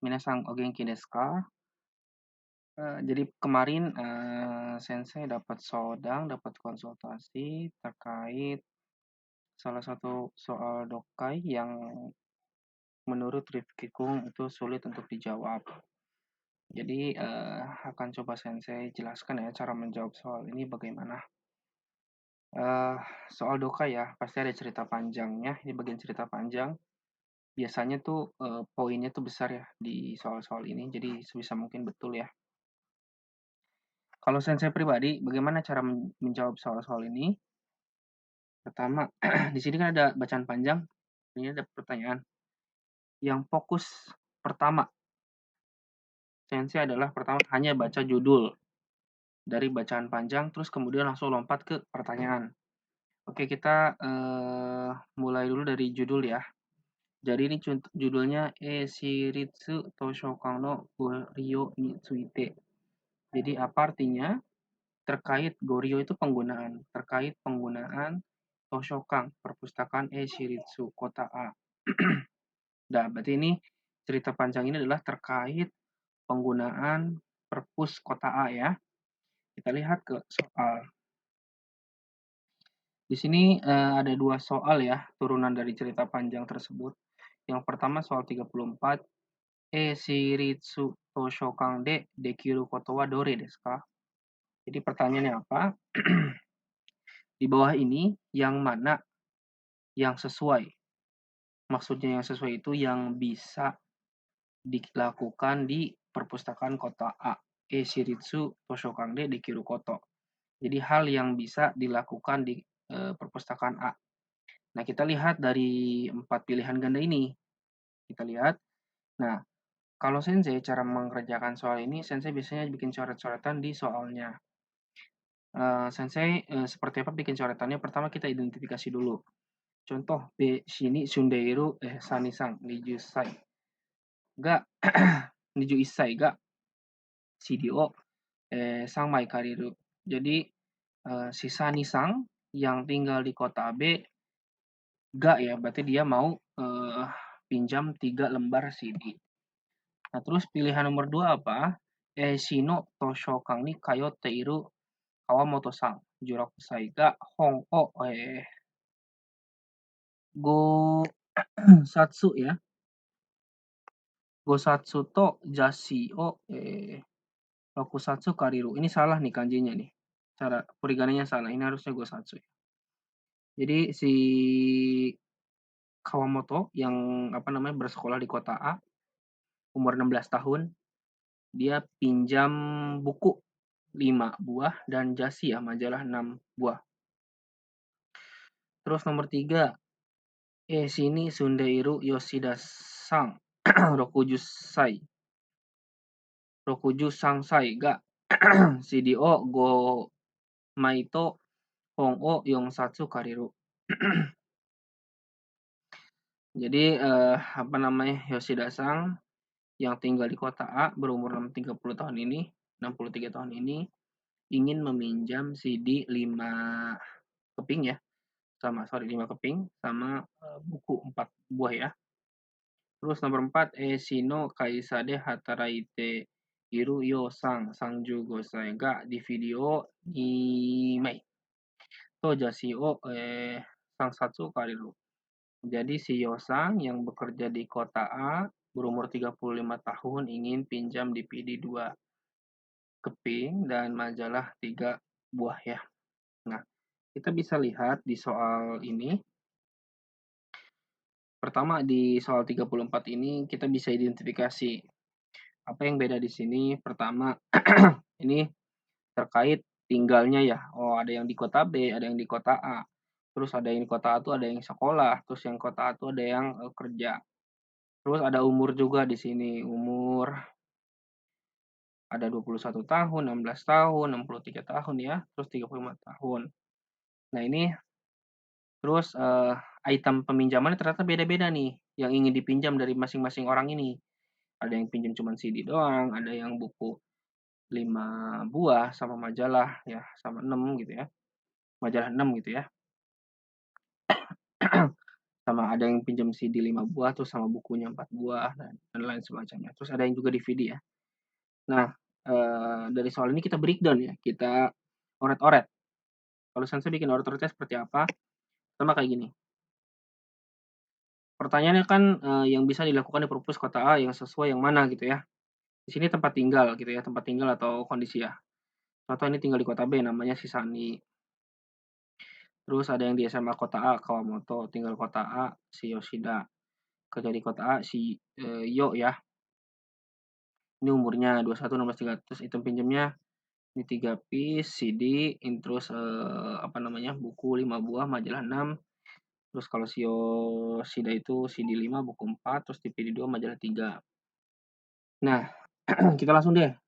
Minasan o genki desu ka? Jadi kemarin, sensei dapat dapat konsultasi terkait salah satu soal dokai yang menurut Rifki Kung itu sulit untuk dijawab. Jadi, akan coba sensei jelaskan ya cara menjawab soal ini bagaimana. Eee, Soal dokai ya, pasti ada cerita panjangnya, ini bagian cerita panjang. Biasanya tuh, poinnya tuh besar ya di soal-soal ini, jadi sebisa mungkin betul ya. Kalau sensei pribadi, bagaimana cara menjawab soal-soal ini? Pertama, di sini kan ada bacaan panjang, ini ada pertanyaan. Yang fokus pertama, sensei adalah pertama hanya baca judul dari bacaan panjang, terus kemudian langsung lompat ke pertanyaan. Oke, kita mulai dulu dari judul ya. Jadi ini judulnya Shiritsu Toshokan no Goryo ni Tsuite. Jadi apa artinya? Terkait Goryo itu penggunaan, terkait penggunaan Toshokan, perpustakaan Shiritsu kota A. Nah, berarti ini cerita panjang ini adalah terkait penggunaan perpus kota A ya. Kita lihat ke soal. Di sini ada dua soal ya, turunan dari cerita panjang tersebut. Yang pertama soal 34, Shiritsu Toshokan de dekiru koto wa dore desu ka? Jadi pertanyaannya apa? Di bawah ini yang mana yang sesuai? Maksudnya yang sesuai itu yang bisa dilakukan di perpustakaan kota A. Shiritsu Toshokan de dekiru koto. Jadi hal yang bisa dilakukan di perpustakaan A. Nah, kita lihat dari 4 pilihan ganda ini. Kita lihat. Nah, kalau sensei cara mengerjakan soal ini, sensei biasanya bikin coret-coretan di soalnya. Sensei seperti apa bikin coretannya? Pertama kita identifikasi dulu. Contoh B sini Sundeiru Sanisang Nijusai. Ga Niju Isai ga CDO Sang Mai Kariru. Jadi si Sanisang yang tinggal di kota B ga ya, berarti dia mau pinjam 3 lembar CD. Nah, terus pilihan nomor 2 apa? Shino Toshokan ni kayotte iru Kawamoto-san 16歳が本を、5 satsu ya. Gosatsu to Jashi o 6 satsu kariru. Ini salah nih kanjinya nih. Cara furigananya salah. Ini harusnya Gosatsu. Jadi si Kawamoto yang bersekolah di kota A, umur 16 tahun, dia pinjam buku 5 buah dan Jashi ya, majalah 6 buah. Terus nomor 3, sini Sundeiru Yoshida-san 60 sangsai ga CDO go maito hong o satsu kariru. Jadi Yoshida-san yang tinggal di kota A berumur 63 tahun ini ingin meminjam CD 5 keping ya. 5 keping sama buku 4 buah ya. Terus nomor 4, Shino kaisa de hataraite iru Yo-san 35 歳が di video 2 Mei. To Jashi o Sangsatsu kariru. Jadi si Yosang yang bekerja di kota A berumur 35 tahun ingin pinjam DVD 2 keping dan majalah 3 buah ya. Nah, kita bisa lihat di soal ini. Pertama di soal 34 ini kita bisa identifikasi apa yang beda di sini. Pertama ini terkait tinggalnya ya. Oh, ada yang di kota B, ada yang di kota A. Terus ada yang di kota A tuh ada yang sekolah, terus yang kota A tuh ada yang kerja. Terus ada umur juga di sini. Umur ada 21 tahun, 16 tahun, 63 tahun ya, terus 35 tahun. Nah, ini terus item peminjamannya ternyata beda-beda nih yang ingin dipinjam dari masing-masing orang ini. Ada yang pinjam cuma CD doang, ada yang buku 5 buah sama majalah ya, sama 6 gitu ya. Majalah 6 gitu ya. sama ada yang pinjam CD 5 buah, terus sama bukunya 4 buah, dan lain semacamnya. Terus ada yang juga DVD ya. Nah, dari soal ini kita breakdown ya, kita oret-oret. Kalau Sensei bikin oret-oretnya seperti apa? Pertama kayak gini, pertanyaannya kan, yang bisa dilakukan di perpus kota A yang sesuai yang mana gitu ya. Di sini tempat tinggal gitu ya, tempat tinggal atau kondisi ya. Contoh ini tinggal di kota B namanya si Sani. Terus ada yang di SMA kota A, Kawamoto, tinggal kota A, si Yoshida. Kerja di kota A si, Yo ya, ini umurnya 21, 16, 3. Terus item pinjamnya ini 3 piece, CD, terus, apa namanya, buku 5 buah, majalah 6. Terus kalau si Yoshida itu CD 5, buku 4, terus DVD 2, majalah 3. Nah, kita langsung deh,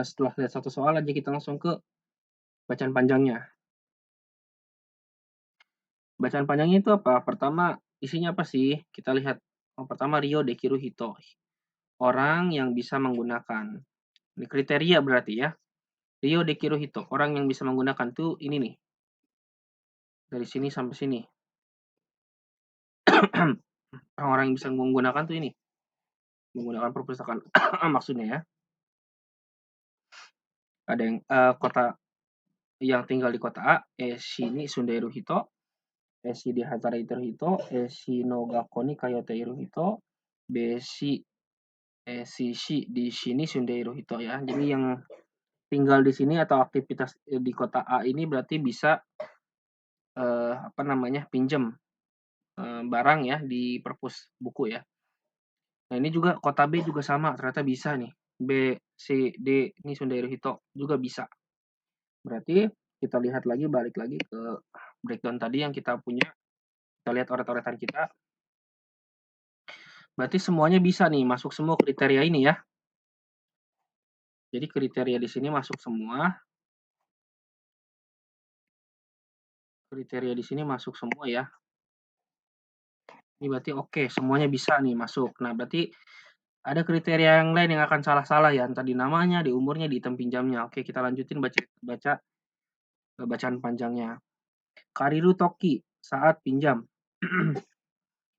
setelah lihat satu soal aja kita langsung ke bacaan panjangnya. Bacaan panjangnya itu apa? Pertama, isinya apa sih? Kita lihat. Yang pertama Ryo Dekiruhito, orang yang bisa menggunakan. Ini kriteria berarti ya. Ryo Dekiruhito, orang yang bisa menggunakan tuh ini nih. Dari sini sampai sini. Orang-orang yang bisa menggunakan tuh ini. Menggunakan perpustakaan maksudnya ya. Ada yang kota yang tinggal di kota A, Shini Sundai Hiruhito, Shidi Hatari Hiruhito, Shinogako ni Kayote Hiruhito, Beshi Shishi di sini Sundai Hiruhito ya. Jadi yang tinggal di sini atau aktivitas di kota A ini berarti bisa apa namanya, pinjam barang ya di perpus buku ya. Nah ini juga kota B juga sama, ternyata bisa nih. B, C, D ini Sundai Hiruhito juga bisa. Berarti kita lihat lagi, balik lagi ke breakdown tadi yang kita punya. Kita lihat oret-oretan kita. Berarti semuanya bisa nih, masuk semua kriteria ini ya. Jadi kriteria di sini masuk semua. Kriteria di sini masuk semua ya. Ini berarti oke, semuanya bisa nih masuk. Nah, berarti ada kriteria yang lain yang akan salah-salah ya, entah di namanya, di umurnya, di item pinjamnya. Oke, kita lanjutin baca bacaan panjangnya. Kariru Toki saat pinjam.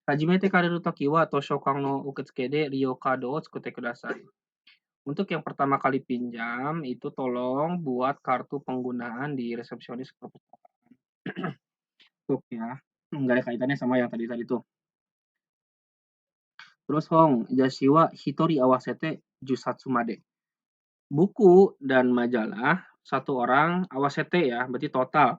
Hajimete kariru toki wa toshokan no uketsuke de ryo kado o tsukute kudasai. Untuk yang pertama kali pinjam, itu tolong buat kartu penggunaan di resepsionis perpustakaan. Tuh ya, nggak ada kaitannya sama yang tadi tuh. Terus Hong, Jashiwa Hitori Awasete Jusatsu Made. Buku dan majalah, satu orang awasete ya, berarti total.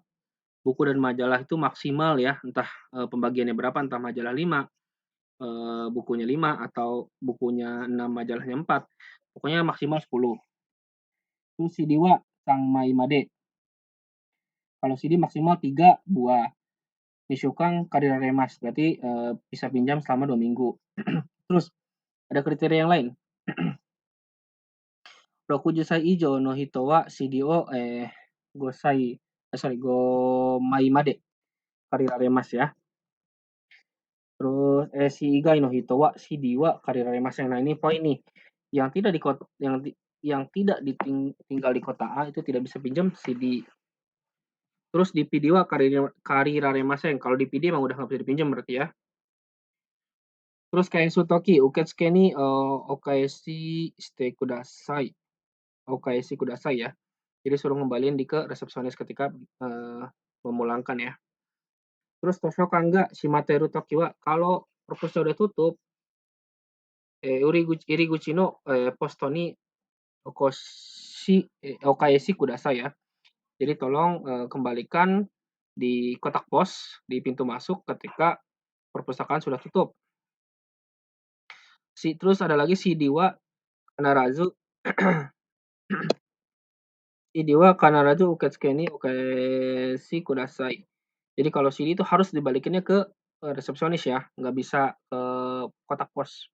Buku dan majalah itu maksimal ya, entah pembagiannya berapa, entah majalah 5, bukunya 5, atau bukunya 6, majalahnya 4. Pokoknya maksimal 10. Terus Shidiwa Sangmai Made. Kalau CD maksimal 3 buah. Nishukan Kariremas, berarti bisa pinjam selama 2 minggu. Terus ada kriteria yang lain. Rokujusai ijo no hito wa CD o gomai made kariraremasu ya. Terus si igai no hito wa CD wa kariraremasu. Nah, ini poin nih. Yang tidak di kota yang tidak tinggal di kota A itu tidak bisa pinjam CD. Terus di PD wa kariraremasu. Kalau di PD emang udah nggak bisa dipinjam berarti ya. Terus kayak Sutoki, uketsuke ni okaeshi shite kudasai. Okaeshi kudasai ya. Jadi suruh ngembaliin ke resepsionis ketika memulangkan ya. Terus Toshokan enggak, Shimateru Toki wa kalau perpusnya udah tutup, Iriguchi no posto ni okaeshi kudasai ya. Jadi tolong kembalikan di kotak pos di pintu masuk ketika perpustakaan sudah tutup. Terus ada lagi si Diwa Kanarazu CD wa kanarazu uketsuke ni okaeshi kudasai. Jadi kalau CD itu harus dibalikinnya ke resepsionis ya, nggak bisa ke kotak pos.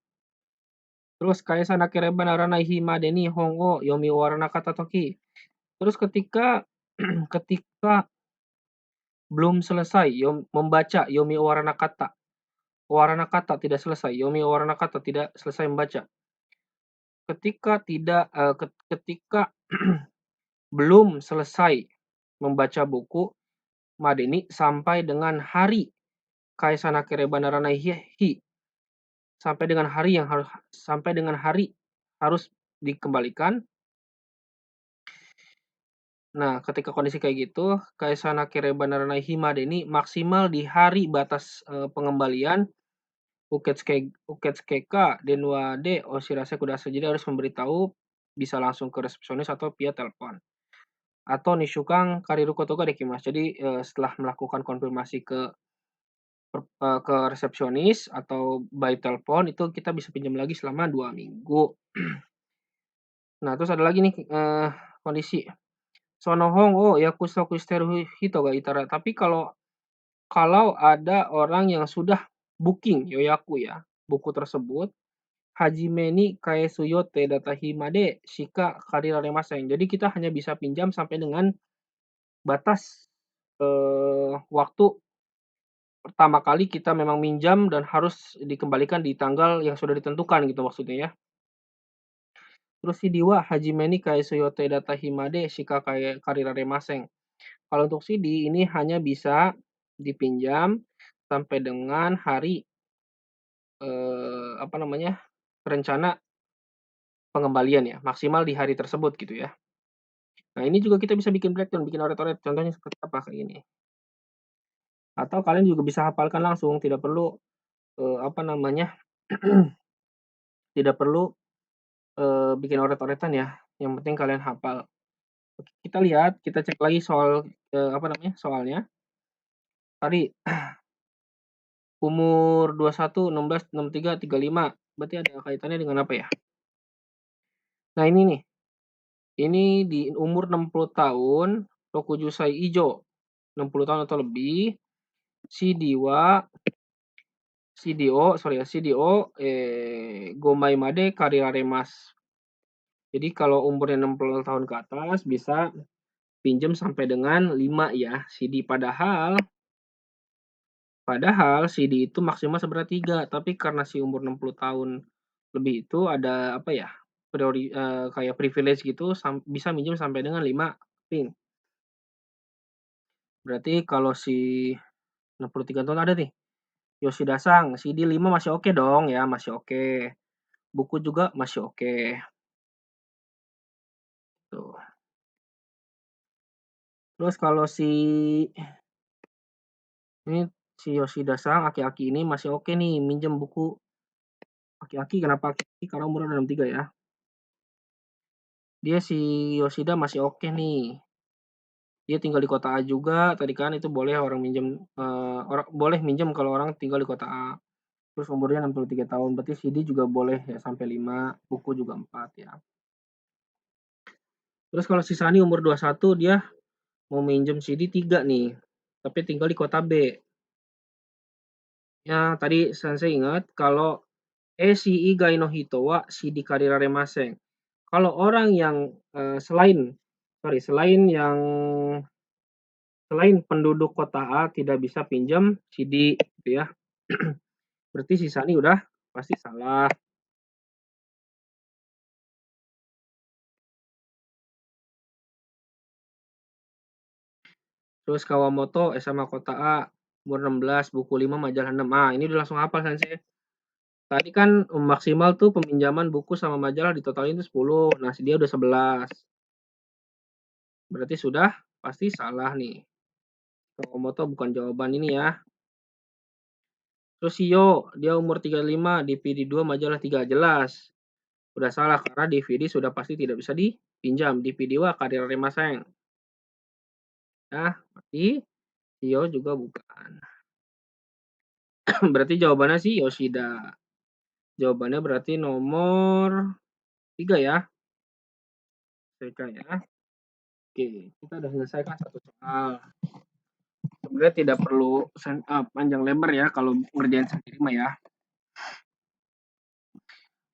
Terus kaisa nakereba naranai himade ni hon o yomi owaranakata toki. Terus ketika ketika belum selesai membaca yomi owaranakata. Owaranakata tidak selesai, yomi owaranakata tidak selesai membaca. Ketika tidak ketika belum selesai membaca buku Madeni sampai dengan hari kaesana kereba naranai hi sampai dengan hari harus dikembalikan. Nah, ketika kondisi kayak gitu, kaesana kereba naranai himade ini maksimal di hari batas, pengembalian uketsuke denwa de oshirase kudasai. Jadi harus memberitahu, bisa langsung ke resepsionis atau via telepon. Atau nishukan kariru koto ga dekimasu. Jadi, setelah melakukan konfirmasi ke resepsionis atau by telepon, itu kita bisa pinjam lagi selama 2 minggu. Nah, terus ada lagi nih, kondisi sonohong o yakusoku shiteru hito ga itara. Tapi kalau ada orang yang sudah booking yoyaku ya, buku tersebut, hajime ni kaesu yote datahi made shika kariraremasen. Jadi kita hanya bisa pinjam sampai dengan batas, waktu pertama kali kita memang minjam dan harus dikembalikan di tanggal yang sudah ditentukan gitu maksudnya ya. Terus CD wa hajime ni kaesu yote datahi made shika kariraremasen. Kalau untuk CD ini hanya bisa dipinjam sampai dengan hari, apa namanya, rencana pengembalian ya, maksimal di hari tersebut gitu ya. Nah, ini juga kita bisa bikin breakdown, bikin oret-oret, contohnya seperti apa, kayak gini. Atau kalian juga bisa hafalkan langsung, tidak perlu, apa namanya, tidak perlu, bikin oret-oretan ya, yang penting kalian hafal. Oke, kita lihat, kita cek lagi soal, apa namanya, soalnya. Tadi umur 21, 16, 63, 35, berarti ada kaitannya dengan apa ya? Nah, ini nih, ini di umur 60 tahun, Rokujusai Ijo, 60 tahun atau lebih, CDO, Gomai Made Kariraremas. Jadi kalau umurnya 60 tahun ke atas bisa pinjam sampai dengan 5 ya CD. Padahal CD itu maksimal seberat 3, tapi karena si umur 60 tahun lebih itu ada apa ya, kayak privilege gitu bisa minjem sampai dengan 5 pin. Berarti kalau si 63 tahun ada nih, Yoshida Sang, CD 5 masih oke dong ya, masih oke. Buku juga masih oke. Tuh. Terus kalau ini si Yoshida Sang, aki-aki ini masih oke nih minjem buku. Aki-aki kenapa aki-aki? Karena umurnya 63 ya. Dia si Yoshida masih oke nih. Dia tinggal di kota A juga, tadi kan itu boleh orang minjem, orang boleh minjem kalau orang tinggal di kota A. Terus umurnya 63 tahun, berarti CD juga boleh ya sampai 5, buku juga 4 ya. Terus kalau si Sani umur 21 dia mau minjem CD 3 nih, tapi tinggal di kota B. Ya tadi Sensei ingat kalau si igai no hito wa CD kariraremasen. Kalau orang yang, selain penduduk kota A tidak bisa pinjam CD gitu ya. Berarti si Sani udah pasti salah. Terus Kawamoto SMA kota A, umur 16, buku 5, majalah 6. Ah, ini udah langsung hafal Sensei. Tadi kan maksimal tuh peminjaman buku sama majalah ditotalin itu 10. Nah, dia udah 11. Berarti sudah pasti salah nih. Kawamoto bukan jawaban ini ya. Terus Shio, dia umur 35, DVD 2, majalah 3. Jelas. Udah salah karena DVD sudah pasti tidak bisa dipinjam. DVD wa kariraremasen. Nah, berarti Shio juga bukan. Berarti jawabannya sih Yoshida. Jawabannya berarti nomor 3 ya. Selesai ya. Oke, kita udah selesaikan satu soal. Sebenarnya tidak perlu panjang lebar ya kalau ngerjain sendiri mah ya.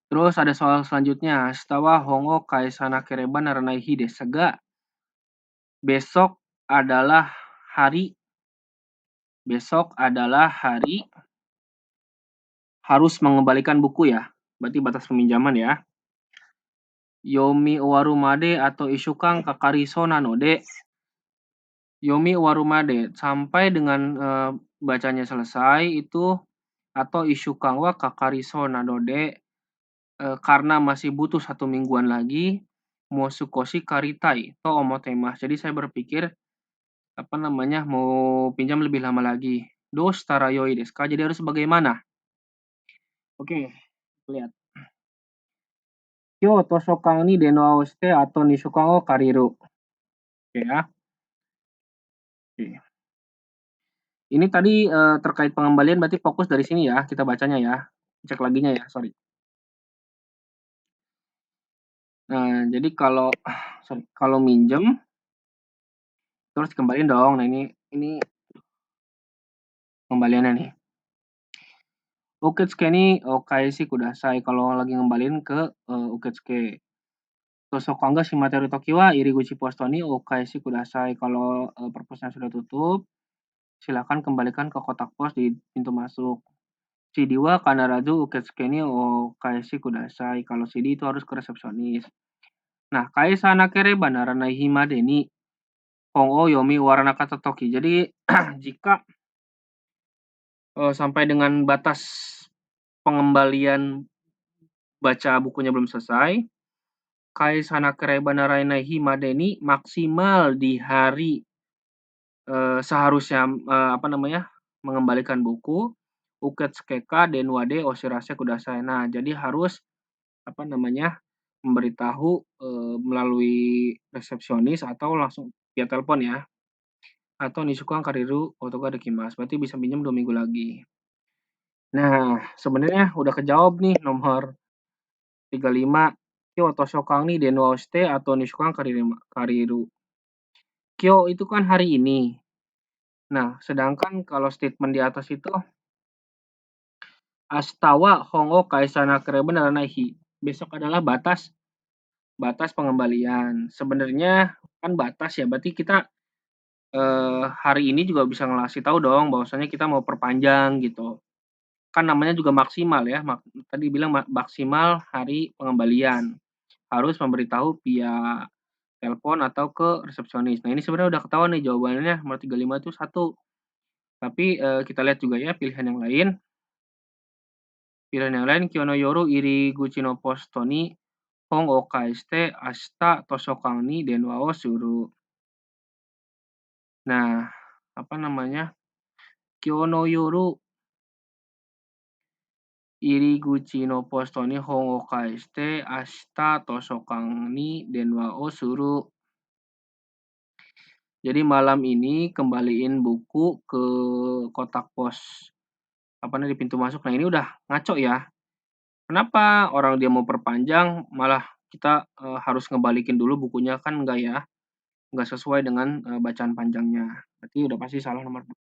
Terus ada soal selanjutnya. Shitawa hongo kaesana kereba naranai desu ga. Besok adalah hari harus mengembalikan buku ya. Berarti batas peminjaman ya. Yomi owaru made atau ishukan kakari so nanode Yomi warumade sampai dengan, bacanya selesai itu atau Ishukan wa kakariso nadode, karena masih butuh 1 mingguan lagi, mosukoshi karitai to omotemasu. Jadi saya berpikir, apa namanya, mau pinjam lebih lama lagi. Doshitara yoi desu ka? Jadi harus bagaimana? Oke, lihat. Kyou toshokan ni denwa wo shite ato 2 週間 wo kariru. Oke ya. Oke. Ini tadi, terkait pengembalian berarti fokus dari sini ya, kita bacanya ya. Cek laginya ya, sorry. Nah, jadi kalau kalau minjem terus dikembaliin dong. Nah, ini pengembaliannya nih. Uketsuke ni okaishi kudasai, kalau lagi ngembaliin ke, uketsuke. Tosokan ga shimateru toki wa iriguchi posto ni okaishi kudasai, kalau, perpusnya sudah tutup, silakan kembalikan ke kotak pos di pintu masuk. CD wa kanarazu uketsuke ni okaishi kudasai, kalau CD itu harus ke resepsionis. Nah, kaisa nakereba naranai himade ni Hong o yomi waranakata toki. Jadi jika sampai dengan batas pengembalian baca bukunya belum selesai, kaisa nakereba naranai himade ni maksimal di hari seharusnya apa namanya, mengembalikan buku, uketsuke ka denwa de oshirase kudasai. Nah, jadi harus apa namanya, memberitahu melalui resepsionis atau langsung via telepon ya. Atau Nisukan Kariru Otoga Dekimasu, berarti bisa pinjam 2 minggu lagi. Nah, sebenarnya udah kejawab nih nomor 35, Kyo Toshokan ni denwa shite atau Nisukan Kariru. Kyo itu kan hari ini. Nah, sedangkan kalau statement di atas itu Ashita wa hon o kaisa nakereba naranai. Besok adalah batas batas pengembalian. Sebenarnya kan batas ya, berarti kita hari ini juga bisa ngasih tahu dong bahwasanya kita mau perpanjang gitu. Kan namanya juga maksimal ya, tadi bilang maksimal hari pengembalian. Harus memberitahu via telepon atau ke resepsionis. Nah, ini sebenarnya udah ketahuan nih jawabannya nomor 35 itu 1. Tapi, kita lihat juga ya pilihan yang lain. Pilihan yang lain, Kyo no yoru iriguchi no posto ni hon o kaeshite ashita toshokan ni denwa wo suru. Nah, apa namanya, Kyo no yoru iriguchi no posto ni hon o kaeshite ashita toshokan ni denwa wo suru. Jadi malam ini kembaliin buku ke kotak pos, apa namanya, di pintu masuk. Nah, ini udah ngaco ya. Kenapa orang dia mau perpanjang malah kita, harus ngebalikin dulu bukunya, kan enggak ya, enggak sesuai dengan, bacaan panjangnya. Berarti udah pasti salah nomor 2.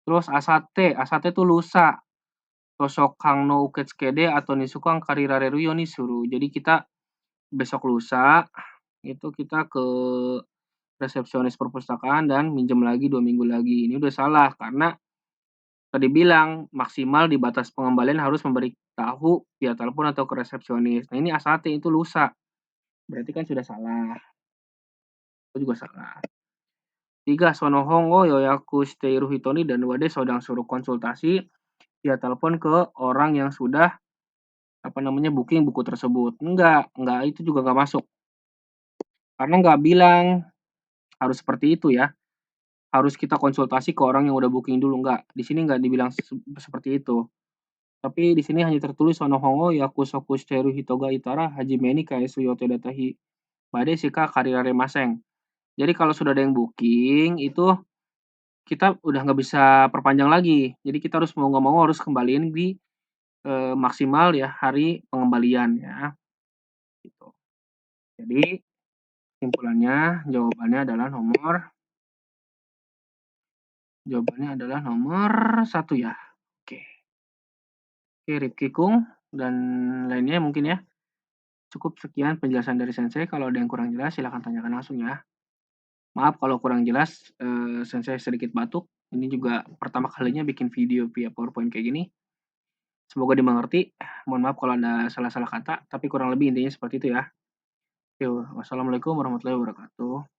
Terus asate, asate itu lusa. Toshokan no uketsuke de atau nisukan karirareru yo ni suru. Jadi kita besok lusa itu kita ke resepsionis perpustakaan dan minjem lagi 2 minggu lagi. Ini udah salah karena tadi bilang maksimal di batas pengembalian harus memberitahu via telepon atau ke resepsionis. Nah, ini asate itu lusa. Berarti kan sudah salah. Itu juga salah. 3, sonohon wo yoyaku shiteiru hito ni denwa de sedang suruh konsultasi via telepon ke orang yang sudah apa namanya, booking buku tersebut. Enggak, itu juga enggak masuk. Karena enggak bilang harus seperti itu ya. Harus kita konsultasi ke orang yang udah booking dulu, enggak. Di sini enggak dibilang seperti itu. Tapi di sini hanya tertulis Sonohongo Yakusoku Shiteru Hitoga Itara Hajime ni Kaesu Yote Datahi Bade Shika Karirare Maseng. Jadi kalau sudah ada yang booking itu kita udah nggak bisa perpanjang lagi. Jadi kita harus mau nggak mau harus kembaliin di maksimal ya hari pengembalian ya. Gitu. Jadi kesimpulannya jawabannya adalah nomor 1 ya. Oke. Oke, Rifki Kung dan lainnya mungkin ya. Cukup sekian penjelasan dari Sensei. Kalau ada yang kurang jelas silahkan tanyakan langsung ya. Maaf kalau kurang jelas, Sensei sedikit batuk. Ini juga pertama kalinya bikin video via PowerPoint kayak gini. Semoga dimengerti. Mohon maaf kalau ada salah-salah kata, tapi kurang lebih intinya seperti itu ya. Yo, wassalamualaikum warahmatullahi wabarakatuh.